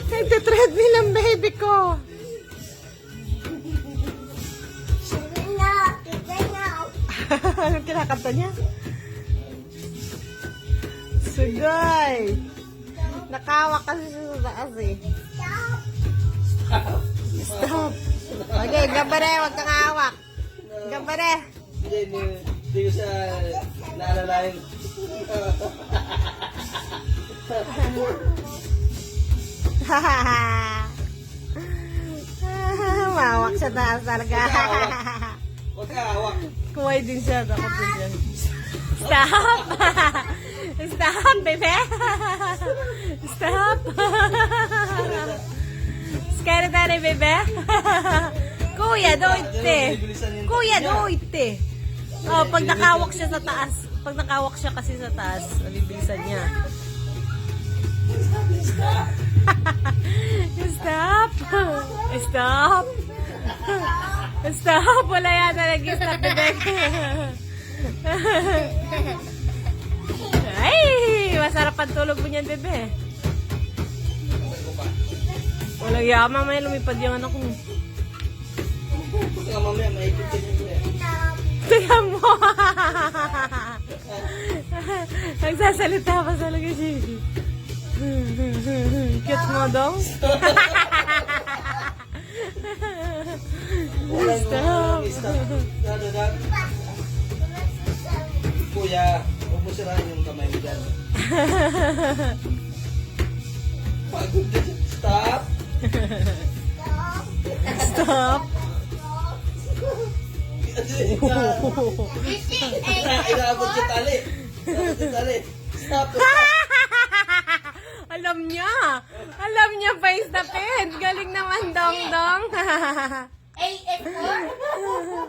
Nagtitreadmill ang baby ko. Anong kinakanta niya? Sugay! Nakawak kasi siya sa taas eh. Stop! Okay, gabare, huwag kang hawak. Gabare! Hindi ko siya naalalain. Mawak siya taas talaga. Huwag ka hawak. Kuway din siya. Ako din siya. Stop! Stop, bebe! Stop! Scary tani, bebe? Kuya, do ite. Kuya, do ite. Oh, pag nakawak siya sa taas. Pag nakawak siya kasi sa taas, nabibilisan niya. Stop! Stop! Stop! Wala yata nag-stop, bebe. Ay! Masarap ang tulog mo niyan, bebe. Walang yaman, may lumipad yung anak mo. Gusto nga mamaya, maikot din yung eh. Tingnan mo! Nagsasalita pa talaga siya. Cute mo daw? Stop! Stop. Kuya, huwag mo sirahin yung kamay mo dyan. Pagod din. Stop! Stop! Inaabot yung tali. Inaabot yung tali. Stop! Alam niya! Alam niya face the pen! Galing naman, Dong Dong!